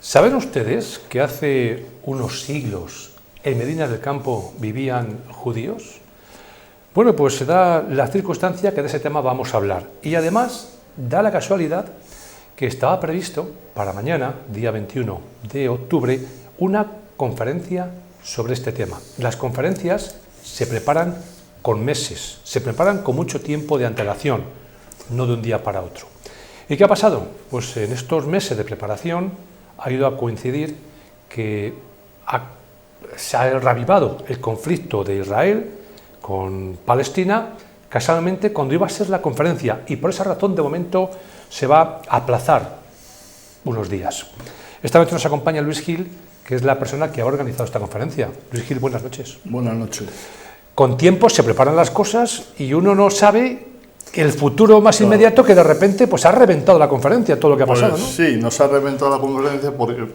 ¿Saben ustedes que hace unos siglos en Medina del Campo vivían judíos? Bueno, pues se da la circunstancia que de ese tema vamos a hablar. Y además da la casualidad que estaba previsto para mañana, día 21 de octubre, una conferencia sobre este tema. Las conferencias se preparan con meses, se preparan con mucho tiempo de antelación, no de un día para otro. ¿Y qué ha pasado? Pues en estos meses de preparación ha ido a coincidir que se ha reavivado el conflicto de Israel con Palestina, casualmente cuando iba a ser la conferencia, y por esa razón de momento se va a aplazar unos días. Esta noche nos acompaña Luis Gil, que es la persona que ha organizado esta conferencia. Luis Gil, buenas noches. Buenas noches. Con tiempo se preparan las cosas y uno no sabe el futuro más inmediato, que de repente pues ha reventado la conferencia, todo lo que ha pasado, ¿no? Sí, nos ha reventado la conferencia porque,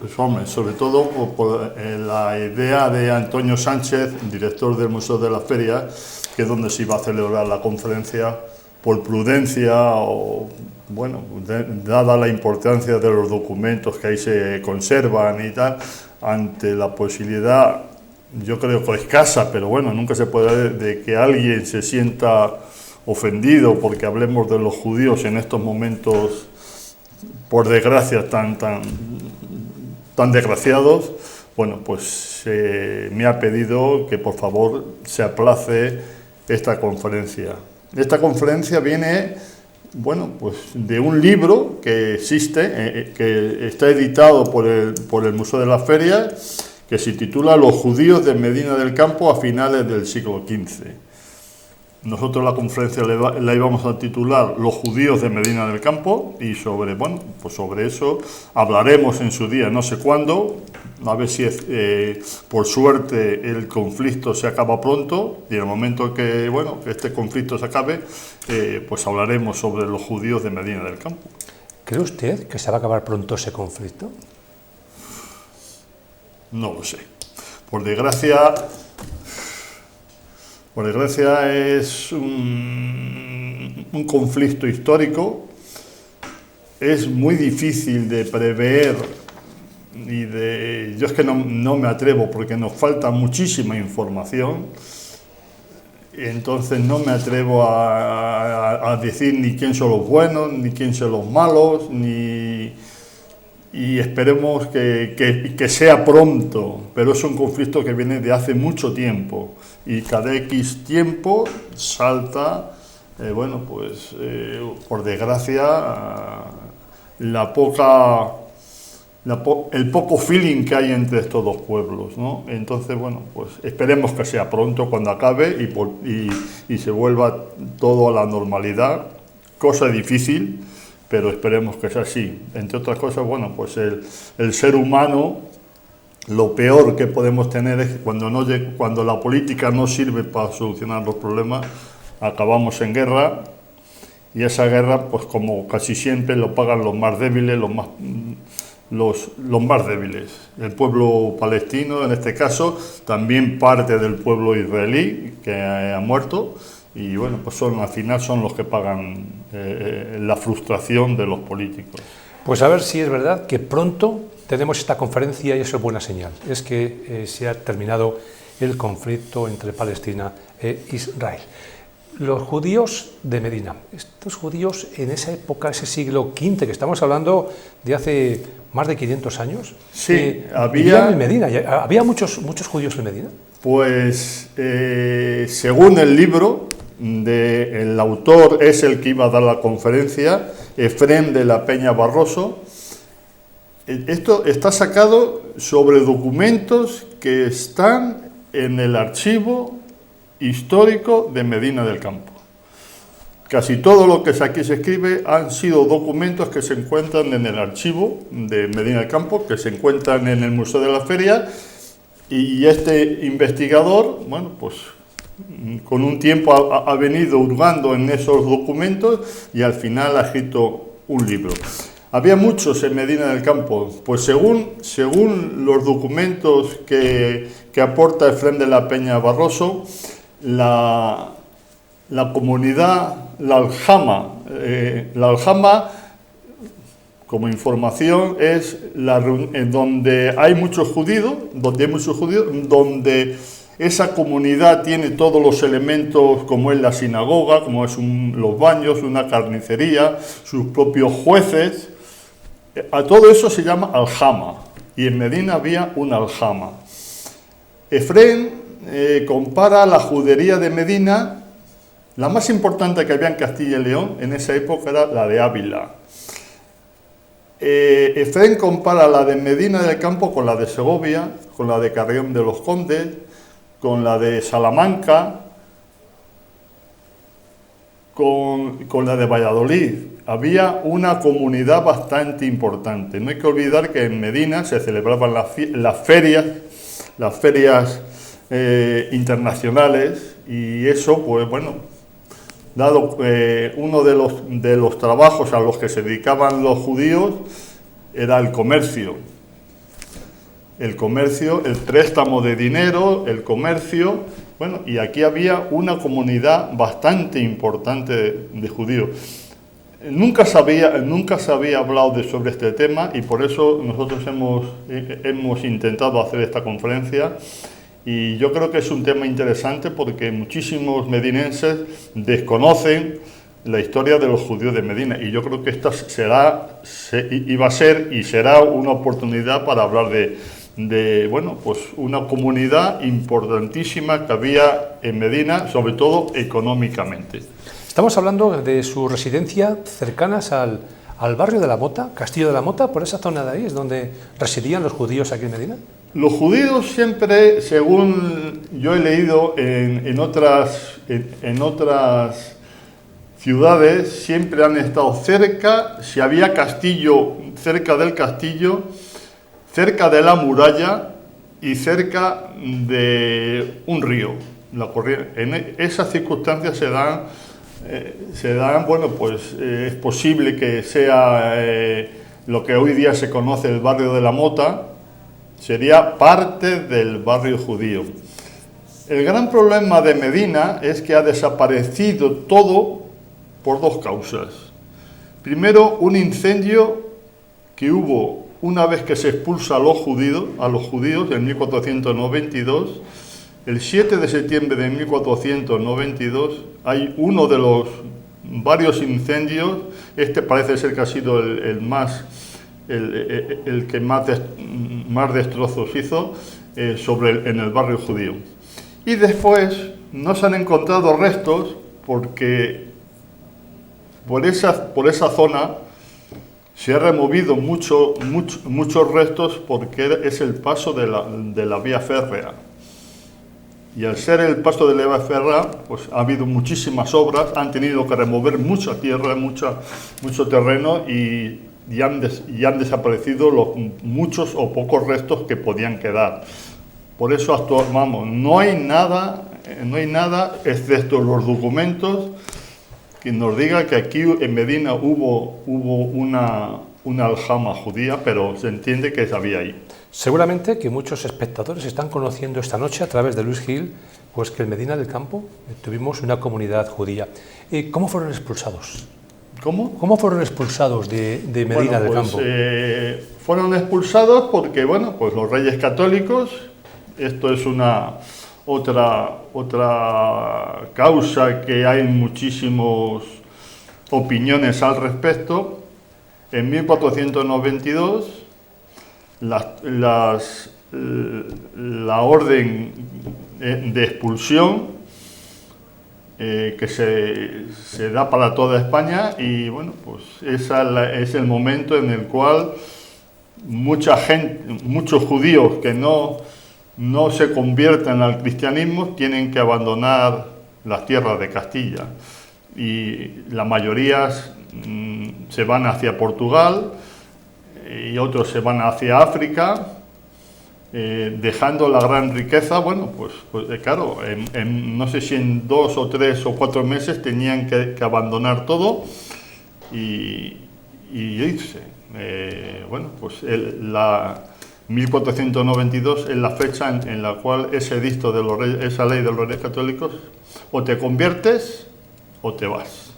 sobre todo por la idea de Antonio Sánchez, director del Museo de la Feria, que es donde se iba a celebrar la conferencia, por prudencia o, bueno, dada la importancia de los documentos que ahí se conservan y tal, ante la posibilidad, yo creo que escasa, pero bueno, nunca se puede, de que alguien se sienta ofendido porque hablemos de los judíos en estos momentos, por desgracia, tan desgraciados. Bueno, pues me ha pedido que por favor se aplace esta conferencia. Esta conferencia viene, bueno, pues de un libro que existe, que está editado por el Museo de la Feria, que se titula Los judíos de Medina del Campo a finales del siglo XV. Nosotros la conferencia la íbamos a titular Los judíos de Medina del Campo, y sobre, bueno, pues sobre eso hablaremos en su día, no sé cuándo, a ver si por suerte el conflicto se acaba pronto, y en el momento que, bueno, que este conflicto se acabe, pues hablaremos sobre los judíos de Medina del Campo. ¿Cree usted que se va a acabar pronto ese conflicto? No lo sé. Por desgracia es un conflicto histórico, es muy difícil de prever yo es que no me atrevo porque nos falta muchísima información, entonces no me atrevo a decir ni quién son los buenos, ni quién son los malos, y esperemos que sea pronto, pero es un conflicto que viene de hace mucho tiempo y cada X tiempo salta, bueno, pues por desgracia, el poco feeling que hay entre estos dos pueblos, ¿no? Entonces, bueno, pues esperemos que sea pronto cuando acabe y se vuelva todo a la normalidad, cosa difícil, pero esperemos que sea así. Entre otras cosas, bueno, pues el ser humano, lo peor que podemos tener es que cuando la política no sirve para solucionar los problemas, acabamos en guerra, y esa guerra, pues como casi siempre, lo pagan los más débiles, los más débiles. El pueblo palestino, en este caso, también parte del pueblo israelí, que ha muerto, y bueno, pues al final son los que pagan la frustración de los políticos. Pues a ver si es verdad que pronto tenemos esta conferencia, y eso es buena señal. Es que se ha terminado el conflicto entre Palestina e Israel. Los judíos de Medina, estos judíos en esa época, ese siglo XV, que estamos hablando de hace más de 500 años, sí, vivían en Medina. ¿Había muchos judíos en Medina? Pues según el libro, el autor es el que iba a dar la conferencia, Efrén de la Peña Barroso. Esto está sacado sobre documentos que están en el archivo histórico de Medina del Campo. Casi todo lo que aquí se escribe han sido documentos que se encuentran en el archivo de Medina del Campo, que se encuentran en el Museo de la Feria, y este investigador, bueno, pues con un tiempo ha venido hurgando en esos documentos y al final ha escrito un libro. Había muchos en Medina del Campo, pues según los documentos que aporta Efrén de la Peña Barroso, la comunidad, la Aljama como información, es donde hay muchos judíos, donde esa comunidad tiene todos los elementos, como es la sinagoga, como es los baños, una carnicería, sus propios jueces. A todo eso se llama aljama, y en Medina había un aljama. Efrén compara la judería de Medina, la más importante que había en Castilla y León en esa época era la de Ávila. Efrén compara la de Medina del Campo con la de Segovia, con la de Carrión de los Condes, con la de Salamanca, con la de Valladolid. Había una comunidad bastante importante. No hay que olvidar que en Medina se celebraban las ferias internacionales, y eso, pues bueno, dado uno de los trabajos a los que se dedicaban los judíos era el comercio. El comercio, el préstamo de dinero, el comercio, bueno, y aquí había una comunidad bastante importante de judíos. Nunca se había hablado sobre este tema, y por eso nosotros hemos intentado hacer esta conferencia, y yo creo que es un tema interesante porque muchísimos medinenses desconocen la historia de los judíos de Medina, y yo creo que esta iba a ser y será una oportunidad para hablar de bueno, pues una comunidad importantísima que había en Medina, sobre todo económicamente. Estamos hablando de su residencia cercanas al barrio de la Mota, Castillo de la Mota, por esa zona de ahí es donde residían los judíos aquí en Medina. Los judíos siempre, según yo he leído en otras ciudades, siempre han estado cerca, si había castillo, cerca del castillo, cerca de la muralla y cerca de un río. En esas circunstancias se dan, bueno, pues es posible que sea lo que hoy día se conoce el barrio de la Mota, sería parte del barrio judío. El gran problema de Medina es que ha desaparecido todo por dos causas. Primero, un incendio que hubo una vez que se expulsa a los judíos en 1492. El 7 de septiembre de 1492 hay uno de los varios incendios, este parece ser que ha sido el que más destrozos hizo en el barrio judío. Y después no se han encontrado restos porque por esa zona se han removido muchos restos, porque es el paso de la vía férrea. Y al ser el paso de la vía férrea, pues ha habido muchísimas obras, han tenido que remover mucha tierra, mucho terreno, y han desaparecido los muchos o pocos restos que podían quedar. Por eso no hay nada excepto los documentos que nos diga que aquí en Medina hubo una aljama judía, pero se entiende que había ahí. Seguramente que muchos espectadores están conociendo esta noche a través de Luis Gil, pues que en Medina del Campo tuvimos una comunidad judía. ¿Cómo fueron expulsados? ¿Cómo fueron expulsados de Medina del Campo? Fueron expulsados porque, bueno, pues los reyes católicos, esto es otra causa que hay muchísimas opiniones al respecto. En 1492 la orden de expulsión que se da para toda España, y bueno, pues es el momento en el cual muchos judíos que no se convierten al cristianismo tienen que abandonar las tierras de Castilla, y la mayoría se van hacia Portugal y otros se van hacia África, dejando la gran riqueza. Bueno, pues claro, no sé si en 2 o 3 o 4 meses tenían que abandonar todo y irse. Bueno, pues 1492 es la fecha en la cual ese edicto de los reyes, esa ley de los reyes católicos, o te conviertes o te vas.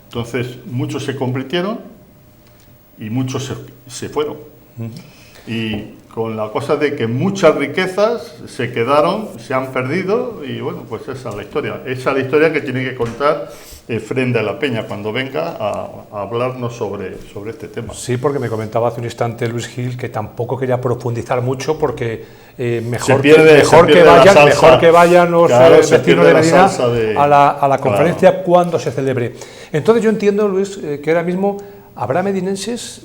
Entonces muchos se convirtieron y muchos se fueron. Y con la cosa de que muchas riquezas se quedaron, se han perdido, y bueno, pues esa es la historia. Esa es la historia que tiene que contar Efrén de la Peña cuando venga a hablarnos sobre este tema. Sí, porque me comentaba hace un instante Luis Gil que tampoco quería profundizar mucho porque mejor que vayan los vecinos de Medina a la conferencia cuando se celebre. Entonces yo entiendo, Luis, que ahora mismo habrá medinenses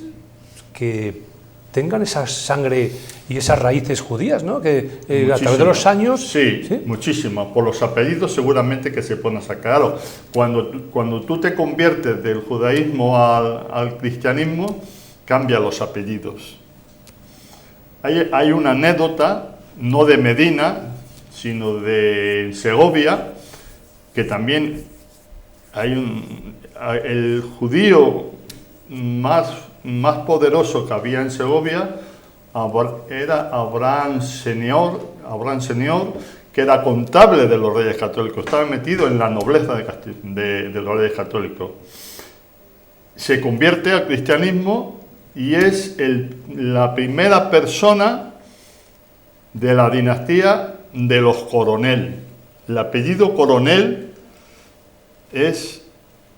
que tengan esa sangre y esas raíces judías, ¿no? Que a través de los años... Sí, muchísimas. Por los apellidos seguramente que se pueden sacar. Cuando tú te conviertes del judaísmo al cristianismo, cambia los apellidos. Hay una anécdota, no de Medina, sino de Segovia, que también el judío más poderoso que había en Segovia era Abraham Senior, que era contable de los Reyes Católicos, estaba metido en la nobleza de los Reyes Católicos. Se convierte al cristianismo y es la primera persona de la dinastía de los Coronel. El apellido Coronel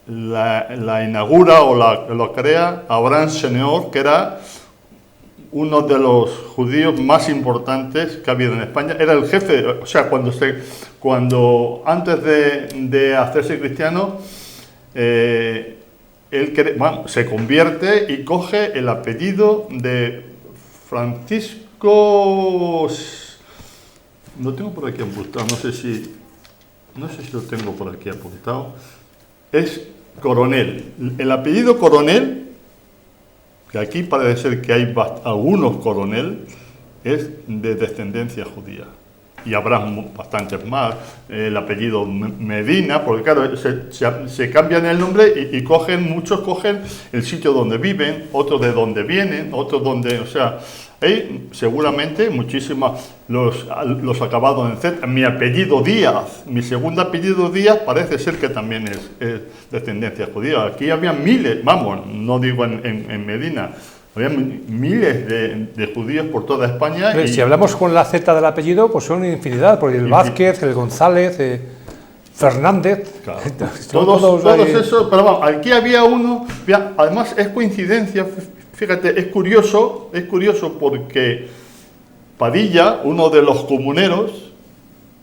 la inaugura o lo crea Abraham Senior, que era uno de los judíos más importantes que ha habido en España. Era el jefe, o sea, cuando antes de hacerse cristiano, él se convierte y coge el apellido de Francisco. Lo tengo por aquí apuntado, no sé si lo tengo por aquí apuntado. Es Coronel. El apellido Coronel, que aquí parece ser que hay algunos Coronel, es de descendencia judía. Y habrá bastantes más. El apellido Medina, porque claro, se cambian el nombre y muchos cogen el sitio donde viven, otros de donde vienen, otros donde, o sea, hay seguramente muchísimas, los acabados en Z. Mi apellido Díaz, mi segundo apellido Díaz parece ser que también es descendencia judía. Aquí había miles, vamos, no digo en Medina, había miles de judíos por toda España. Si hablamos con la Z del apellido, pues son infinidad, porque el Vázquez, el González, Fernández, claro. todos esos, pero vamos, aquí había uno, además es coincidencia. Fíjate, es curioso porque Padilla, uno de los comuneros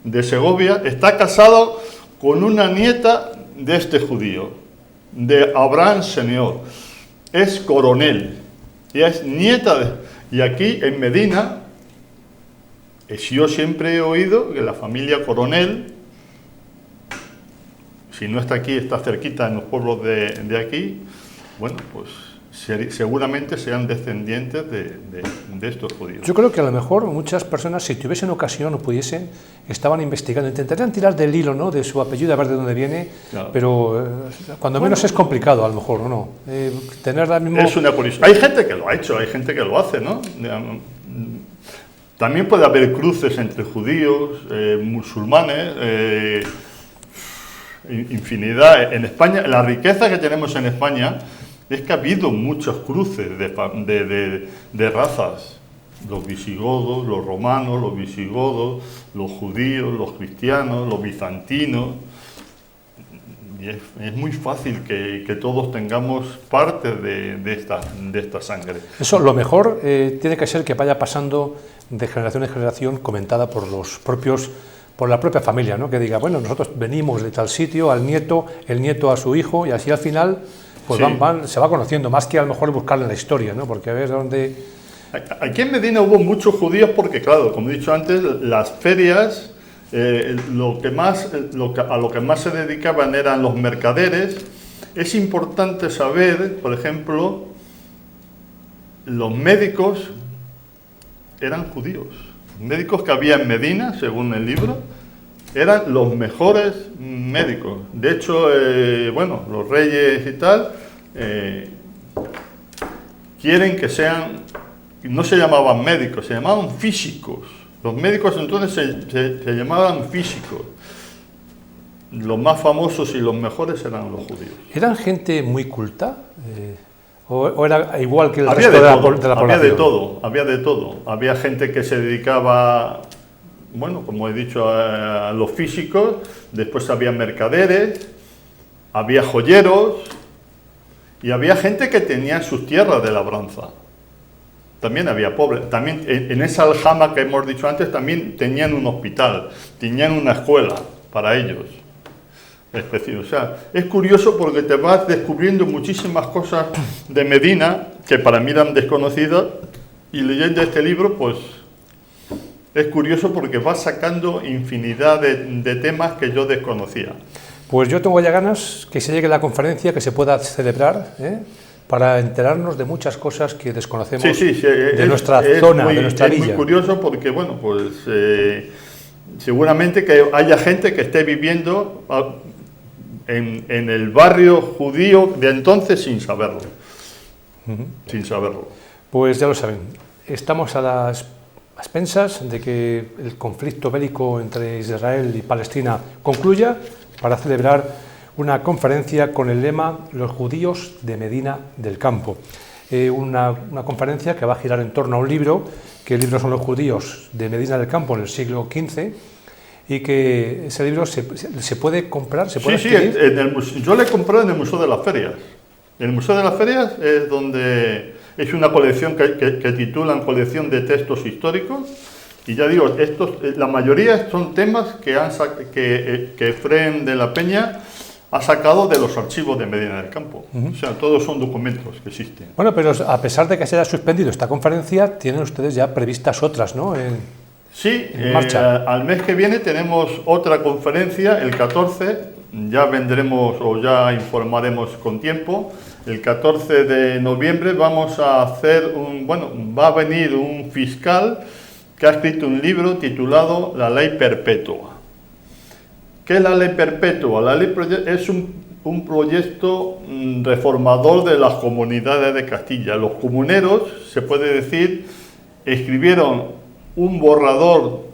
de Segovia, está casado con una nieta de este judío, de Abraham Senior. Es coronel, y es nieta y aquí en Medina, yo siempre he oído que la familia Coronel, si no está aquí, está cerquita en los pueblos de aquí, bueno, pues seguramente sean descendientes de estos judíos. Yo creo que a lo mejor muchas personas, si tuviesen ocasión o pudiesen, estaban investigando, intentarían tirar del hilo, ¿no?, de su apellido, a ver de dónde viene, claro. Pero cuando menos es complicado, a lo mejor, ¿o no? Tener la misma... Es una curiosidad. Hay gente que lo ha hecho, hay gente que lo hace, ¿no? También puede haber cruces entre judíos, musulmanes, infinidad. En España, la riqueza que tenemos en España es que ha habido muchos cruces de razas. Los visigodos, los romanos, los visigodos, los judíos, los cristianos, los bizantinos. Y es muy fácil que todos tengamos parte de esta sangre. Eso, lo mejor tiene que ser que vaya pasando de generación en generación, comentada por la propia familia, ¿no? Que diga, bueno, nosotros venimos de tal sitio, el nieto a su hijo, y así al final pues sí. Se va conociendo, más que a lo mejor buscarle la historia, ¿no? Porque a ver dónde... Aquí en Medina hubo muchos judíos porque, claro, como he dicho antes, las ferias, a lo que más se dedicaban eran los mercaderes. Es importante saber, por ejemplo, los médicos eran judíos. Los médicos que había en Medina, según el libro, eran los mejores médicos. De hecho, bueno, los reyes y tal quieren que sean, no se llamaban médicos, se llamaban físicos. Los médicos entonces se llamaban físicos. Los más famosos y los mejores eran los judíos. ¿Eran gente muy culta? ¿O era igual que el Había resto de de todo, la había población? de todo, había de todo. Había gente que se dedicaba, bueno, como he dicho, a los físicos, después había mercaderes, había joyeros y había gente que tenía sus tierras de labranza. También había pobres. También en esa aljama que hemos dicho antes también tenían un hospital, tenían una escuela para ellos. O sea, es curioso porque te vas descubriendo muchísimas cosas de Medina que para mí eran desconocidas, y leyendo este libro pues es curioso porque vas sacando infinidad de temas que yo desconocía. Pues yo tengo ya ganas que se llegue la conferencia, que se pueda celebrar, para enterarnos de muchas cosas que desconocemos de nuestra zona, de nuestra villa. Es muy curioso porque, bueno, pues seguramente que haya gente que esté viviendo en el barrio judío de entonces sin saberlo. Sin saberlo. Pues ya lo saben, estamos a las expensas de que el conflicto bélico entre Israel y Palestina concluya, para celebrar una conferencia con el lema Los judíos de Medina del Campo. Una conferencia que va a girar en torno a un libro, que el libro son Los judíos de Medina del Campo en el siglo XV, y que ese libro se puede comprar, se puede adquirir. Yo lo he comprado en el Museo de las Ferias. El Museo de las Ferias es donde es una colección que titulan Colección de Textos Históricos. Y ya digo, la mayoría son temas que Efrén de la Peña ha sacado de los archivos de Medina del Campo. O sea, todos son documentos que existen. Bueno, pero a pesar de que se haya suspendido esta conferencia, tienen ustedes ya previstas otras, ¿no? Sí, en marcha. Al mes que viene tenemos otra conferencia, el 14, ya vendremos o ya informaremos con tiempo. El 14 de noviembre vamos a hacer va a venir un fiscal que ha escrito un libro titulado La Ley Perpetua. ¿Qué es la Ley Perpetua? La ley es un proyecto reformador de las comunidades de Castilla. Los comuneros, se puede decir, escribieron un borrador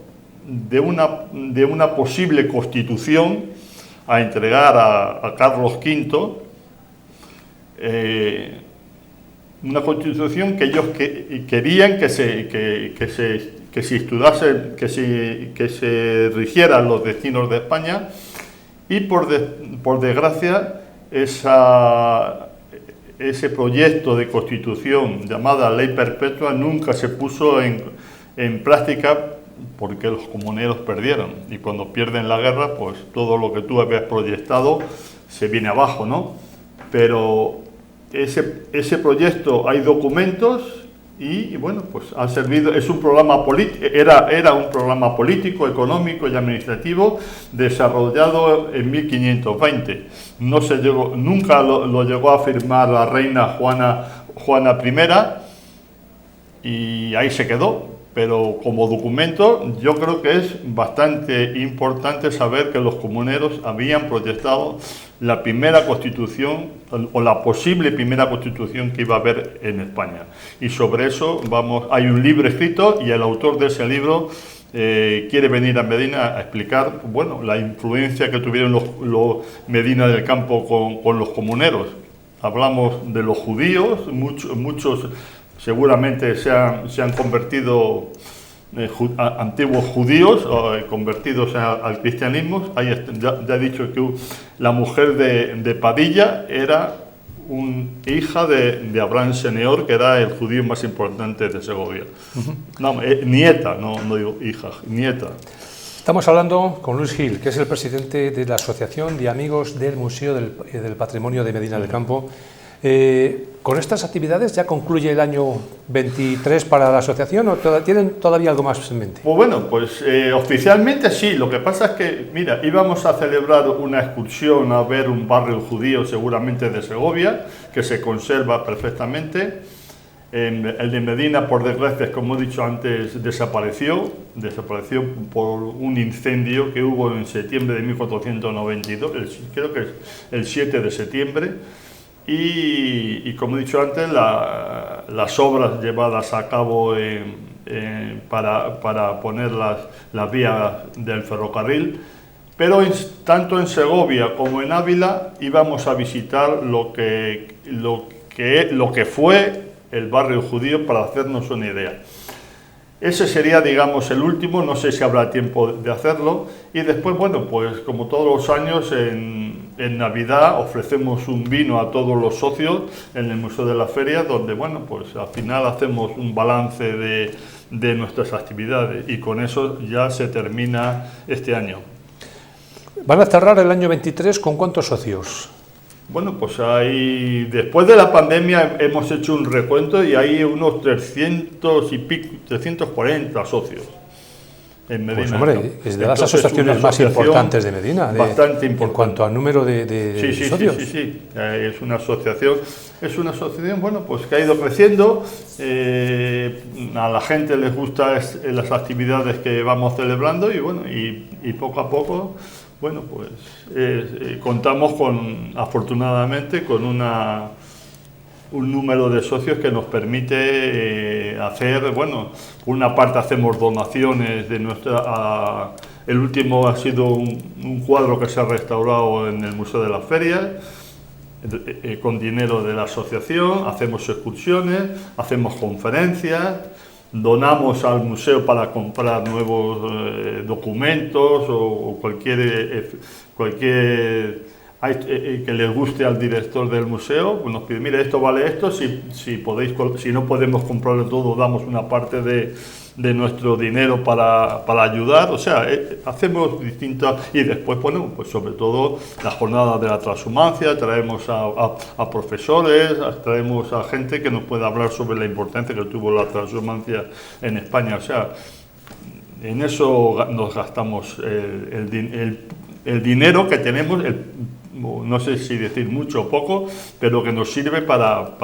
de una posible constitución a entregar a Carlos V, una constitución que ellos querían que se estudiase, que se rigieran los destinos de España, y por desgracia ese proyecto de constitución llamada Ley Perpetua nunca se puso en práctica, porque los comuneros perdieron, y cuando pierden la guerra pues todo lo que tú habías proyectado se viene abajo, ¿no? Pero ese proyecto, hay documentos y bueno, pues ha servido, es un programa era un programa político, económico y administrativo desarrollado en 1520. Nunca lo llegó a firmar la reina Juana I, y ahí se quedó. Pero como documento yo creo que es bastante importante saber que los comuneros habían proyectado la primera constitución o la posible primera constitución que iba a haber en España. Y sobre eso hay un libro escrito, y el autor de ese libro quiere venir a Medina a explicar la influencia que tuvieron los Medina del Campo con los comuneros. Hablamos de los judíos, muchos seguramente se han convertido antiguos judíos, convertidos al cristianismo. Ya he dicho que la mujer de Padilla era hija de Abraham Seneor, que era el judío más importante de Segovia. Nieta, no digo hija, nieta. Estamos hablando con Luis Gil, que es el presidente de la Asociación de Amigos del Museo del Patrimonio de Medina del Campo. ¿Con estas actividades ya concluye el año 23 para la asociación, o tienen todavía algo más en mente? Pues oficialmente sí. Lo que pasa es que, mira, íbamos a celebrar una excursión a ver un barrio judío, seguramente de Segovia, que se conserva perfectamente. El de Medina, por desgracia, como he dicho antes, desapareció por un incendio que hubo en septiembre de 1492, creo que es el 7 de septiembre. Y como he dicho antes, las obras llevadas a cabo para poner las vías del ferrocarril, pero tanto en Segovia como en Ávila íbamos a visitar lo que lo que fue el barrio judío, para hacernos una idea. Ese sería, digamos, el último, no sé si habrá tiempo de hacerlo. Y después, bueno, pues como todos los años, en Navidad ofrecemos un vino a todos los socios en el Museo de la Feria, donde, bueno, pues al final hacemos un balance de nuestras actividades, y con eso ya se termina este año. ¿Van a cerrar el año 23 con cuántos socios? Bueno, pues después de la pandemia hemos hecho un recuento y hay unos 340 socios en Medina. Pues hombre, es de las asociaciones más importantes de Medina. Bastante importante. En cuanto al número de socios. Sí. Es una asociación, bueno, pues que ha ido creciendo. A la gente les gustan las actividades que vamos celebrando, y bueno, y poco a poco, bueno, pues contamos afortunadamente con un número de socios que nos permite hacer, bueno, por una parte hacemos donaciones de el último ha sido un cuadro que se ha restaurado en el Museo de la Feria, con dinero de la asociación, hacemos excursiones, hacemos conferencias, donamos al museo para comprar nuevos documentos o cualquier que les guste al director del museo. Pues nos pide, mire, esto vale esto, si no podemos comprarlo todo, damos una parte de nuestro dinero para ayudar. O sea, hacemos distintas, y después, bueno, pues sobre todo las jornadas de la transhumancia, traemos a profesores, traemos a gente que nos pueda hablar sobre la importancia que tuvo la transhumancia en España. O sea, en eso nos gastamos el dinero que tenemos, no sé si decir mucho o poco, pero que nos sirve para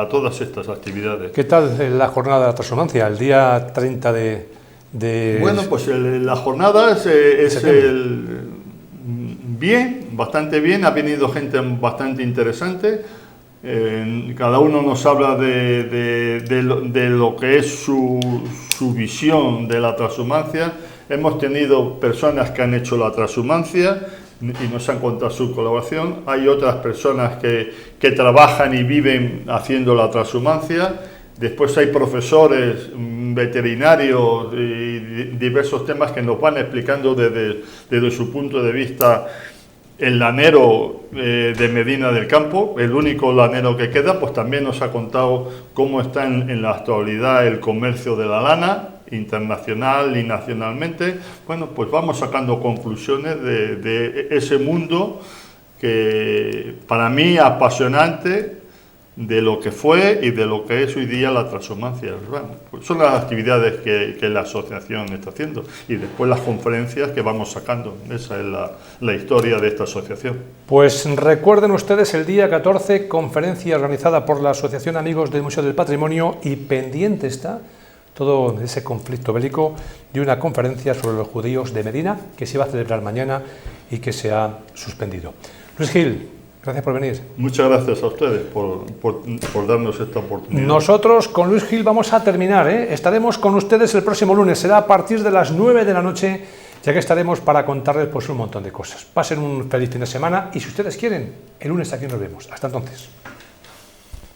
todas estas actividades. ¿Qué tal la jornada de la transhumancia, el día 30 de... Bueno, pues la jornada es bastante bien, ha venido gente bastante interesante, cada uno nos habla de lo que es su visión de la transhumancia. Hemos tenido personas que han hecho la transhumancia y nos han contado su colaboración. Hay otras personas que trabajan y viven haciendo la transhumancia. Después hay profesores, veterinarios y diversos temas que nos van explicando desde su punto de vista el lanero de Medina del Campo, el único lanero que queda. Pues también nos ha contado cómo está en la actualidad el comercio de la lana, internacional y nacionalmente. Bueno, pues vamos sacando conclusiones de ese mundo que para mí es apasionante, de lo que fue y de lo que es hoy día la transhumancia. Bueno, pues son las actividades que la asociación está haciendo, y después las conferencias que vamos sacando. Esa es la historia de esta asociación. Pues recuerden ustedes el día 14, conferencia organizada por la Asociación Amigos del Museo del Patrimonio, y pendiente está todo ese conflicto bélico de una conferencia sobre los judíos de Medina, que se va a celebrar mañana y que se ha suspendido. Luis Gil, gracias por venir. Muchas gracias a ustedes por darnos esta oportunidad. Nosotros con Luis Gil vamos a terminar, Estaremos con ustedes el próximo lunes, será a partir de las 9 de la noche, ya que estaremos para contarles pues un montón de cosas. Pasen un feliz fin de semana, y si ustedes quieren, el lunes aquí nos vemos. Hasta entonces.